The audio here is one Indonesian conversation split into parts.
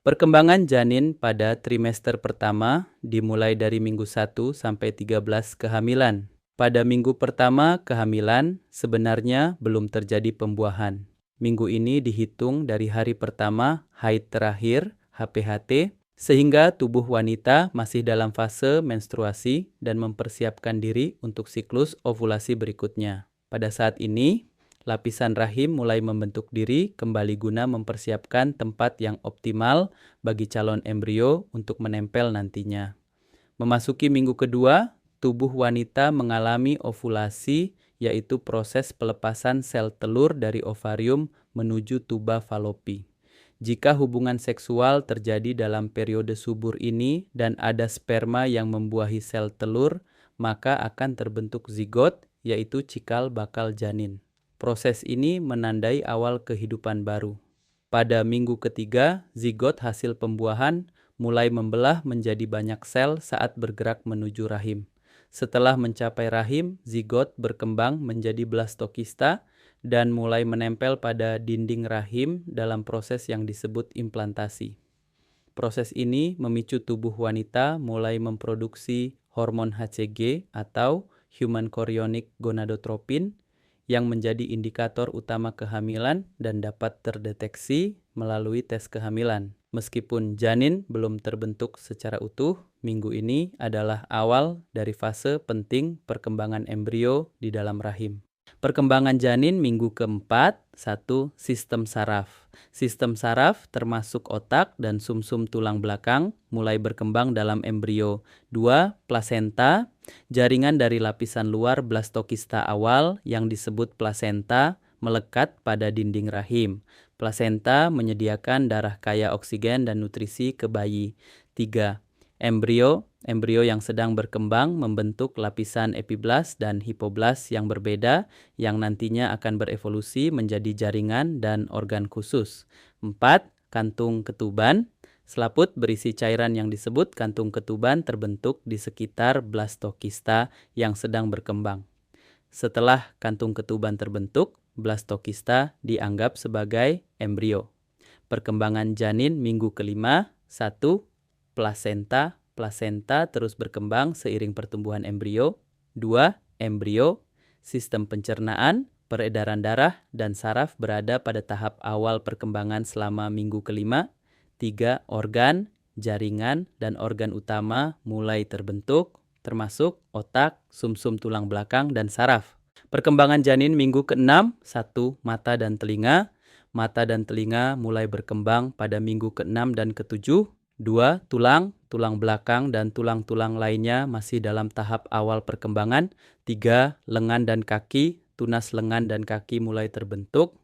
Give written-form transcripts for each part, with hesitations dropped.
Perkembangan janin pada trimester pertama dimulai dari minggu 1 sampai 13 kehamilan. Pada minggu pertama kehamilan sebenarnya belum terjadi pembuahan. Minggu ini dihitung dari hari pertama haid terakhir, HPHT, sehingga tubuh wanita masih dalam fase menstruasi dan mempersiapkan diri untuk siklus ovulasi berikutnya. Pada saat ini, lapisan rahim mulai membentuk diri kembali guna mempersiapkan tempat yang optimal bagi calon embrio untuk menempel nantinya. Memasuki minggu kedua, tubuh wanita mengalami ovulasi, yaitu proses pelepasan sel telur dari ovarium menuju tuba falopi. Jika hubungan seksual terjadi dalam periode subur ini dan ada sperma yang membuahi sel telur, maka akan terbentuk zigot, yaitu cikal bakal janin. Proses ini menandai awal kehidupan baru. Pada minggu ketiga, zigot hasil pembuahan mulai membelah menjadi banyak sel saat bergerak menuju rahim. Setelah mencapai rahim, zigot berkembang menjadi blastokista dan mulai menempel pada dinding rahim dalam proses yang disebut implantasi. Proses ini memicu tubuh wanita mulai memproduksi hormon HCG atau Human Chorionic Gonadotropin yang menjadi indikator utama kehamilan dan dapat terdeteksi melalui tes kehamilan. Meskipun janin belum terbentuk secara utuh, minggu ini adalah awal dari fase penting perkembangan embrio di dalam rahim. Perkembangan janin minggu keempat, 1. Sistem saraf. Sistem saraf termasuk otak dan sumsum tulang belakang mulai berkembang dalam embrio. 2. Plasenta, jaringan dari lapisan luar blastokista awal yang disebut plasenta melekat pada dinding rahim. Plasenta menyediakan darah kaya oksigen dan nutrisi ke bayi. 3. Embrio yang sedang berkembang membentuk lapisan epiblas dan hipoblas yang berbeda yang nantinya akan berevolusi menjadi jaringan dan organ khusus. 4. Kantung ketuban. Selaput berisi cairan yang disebut kantung ketuban terbentuk di sekitar blastokista yang sedang berkembang. Setelah kantung ketuban terbentuk, blastokista dianggap sebagai embrio. Perkembangan janin minggu kelima, 1. Plasenta. Plasenta terus berkembang seiring pertumbuhan embrio. 2. Embrio. Sistem pencernaan, peredaran darah, dan saraf berada pada tahap awal perkembangan selama minggu kelima. 3. Organ, jaringan, dan organ utama mulai terbentuk, termasuk otak, sumsum tulang belakang, dan saraf. Perkembangan janin minggu ke-6, 1. Mata dan telinga. Mata dan telinga mulai berkembang pada minggu ke-6 dan ke-7. 2. Tulang belakang dan tulang-tulang lainnya masih dalam tahap awal perkembangan. 3. Lengan dan kaki, tunas lengan dan kaki mulai terbentuk.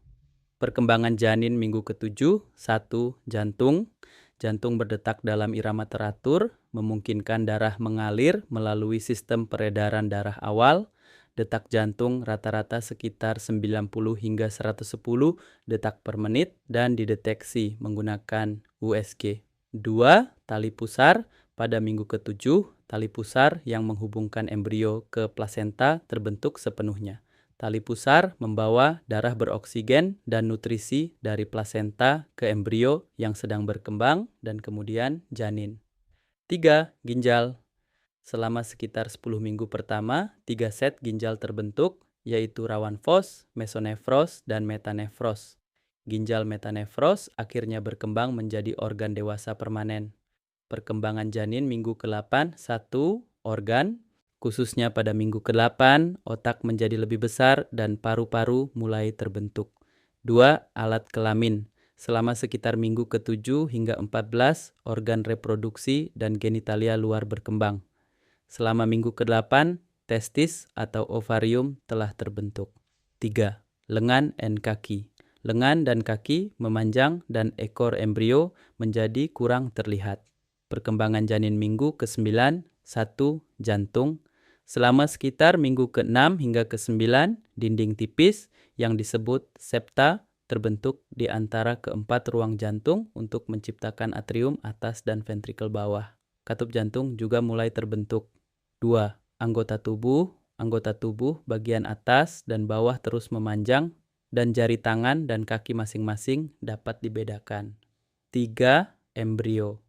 Perkembangan janin minggu ke-7, 1. Jantung. Jantung berdetak dalam irama teratur, memungkinkan darah mengalir melalui sistem peredaran darah awal. Detak jantung rata-rata sekitar 90 hingga 110 detak per menit dan dideteksi menggunakan USG. 2. Tali pusar. Pada minggu ke-7, tali pusar yang menghubungkan embrio ke plasenta terbentuk sepenuhnya. Tali pusar membawa darah beroksigen dan nutrisi dari plasenta ke embrio yang sedang berkembang dan kemudian janin. 3. Ginjal. Selama sekitar 10 minggu pertama, 3 set ginjal terbentuk, yaitu rawan fos, mesonefros, dan metanefros. Ginjal metanefros akhirnya berkembang menjadi organ dewasa permanen. Perkembangan janin minggu ke-8, 1. Organ. Khususnya pada minggu ke-8, otak menjadi lebih besar dan paru-paru mulai terbentuk. 2. Alat kelamin. Selama sekitar minggu ke-7 hingga 14, organ reproduksi dan genitalia luar berkembang. Selama minggu ke-8, testis atau ovarium telah terbentuk. 3. Lengan dan kaki. Lengan dan kaki memanjang dan ekor embrio menjadi kurang terlihat. Perkembangan janin minggu ke-9, 1. Jantung. Selama sekitar minggu ke-6 hingga ke-9, dinding tipis yang disebut septa terbentuk di antara keempat ruang jantung untuk menciptakan atrium atas dan ventrikel bawah. Katup jantung juga mulai terbentuk. 2. Anggota tubuh bagian atas dan bawah terus memanjang dan jari tangan dan kaki masing-masing dapat dibedakan. 3. embrio.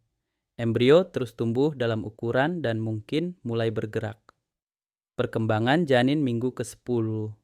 Embrio terus tumbuh dalam ukuran dan mungkin mulai bergerak. Perkembangan janin minggu ke-10.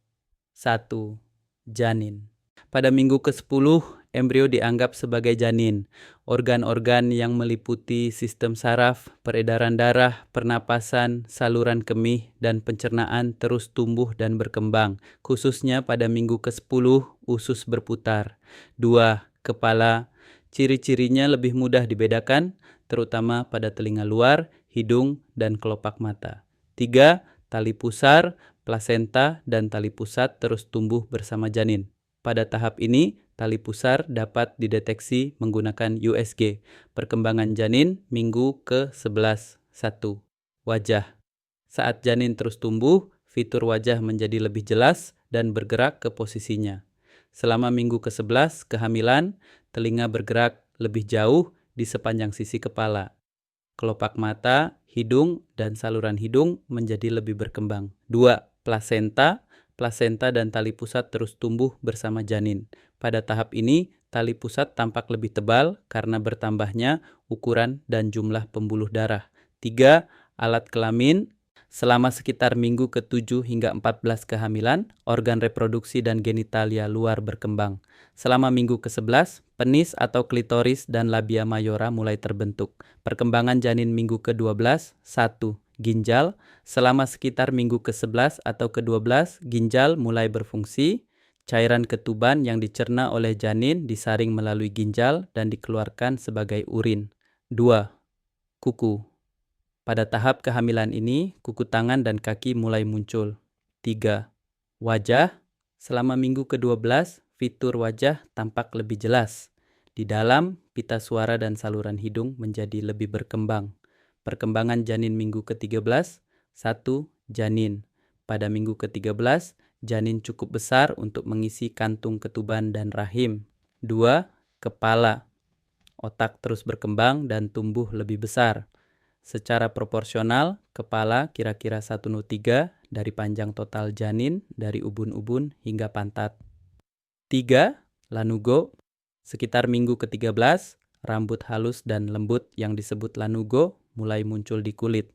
1. Janin. Pada minggu ke-10, embrio dianggap sebagai janin. Organ-organ yang meliputi sistem saraf, peredaran darah, pernapasan, saluran kemih, dan pencernaan terus tumbuh dan berkembang. Khususnya pada minggu ke-10, usus berputar. 2. Kepala. Ciri-cirinya lebih mudah dibedakan, terutama pada telinga luar, hidung, dan kelopak mata. 3. Tali pusar, plasenta, dan tali pusat terus tumbuh bersama janin. Pada tahap ini, tali pusar dapat dideteksi menggunakan USG. Perkembangan janin minggu ke-11. 1. Wajah. Saat janin terus tumbuh, fitur wajah menjadi lebih jelas dan bergerak ke posisinya. Selama minggu ke-11 kehamilan, telinga bergerak lebih jauh di sepanjang sisi kepala. Kelopak mata, hidung, dan saluran hidung menjadi lebih berkembang. 2. Plasenta. Plasenta dan tali pusat terus tumbuh bersama janin. Pada tahap ini, tali pusat tampak lebih tebal karena bertambahnya ukuran dan jumlah pembuluh darah. 3. Alat kelamin. Selama sekitar minggu ke-7 hingga 14 kehamilan, organ reproduksi dan genitalia luar berkembang. Selama minggu ke-11, penis atau klitoris dan labia mayora mulai terbentuk. Perkembangan janin minggu ke-12. 1. Ginjal. Selama sekitar minggu ke-11 atau ke-12, ginjal mulai berfungsi. Cairan ketuban yang dicerna oleh janin disaring melalui ginjal dan dikeluarkan sebagai urin. 2. Kuku. Pada tahap kehamilan ini, kuku tangan dan kaki mulai muncul. 3. Wajah. Selama minggu ke-12, fitur wajah tampak lebih jelas. Di dalam, pita suara dan saluran hidung menjadi lebih berkembang. Perkembangan janin minggu ke-13. 1. Janin. Pada minggu ke-13, janin cukup besar untuk mengisi kantung ketuban dan rahim. 2. Kepala. Otak terus berkembang dan tumbuh lebih besar. Secara proporsional, kepala kira-kira 1/3 dari panjang total janin dari ubun-ubun hingga pantat. 3. Lanugo. Sekitar minggu ke-13, rambut halus dan lembut yang disebut lanugo mulai muncul di kulit.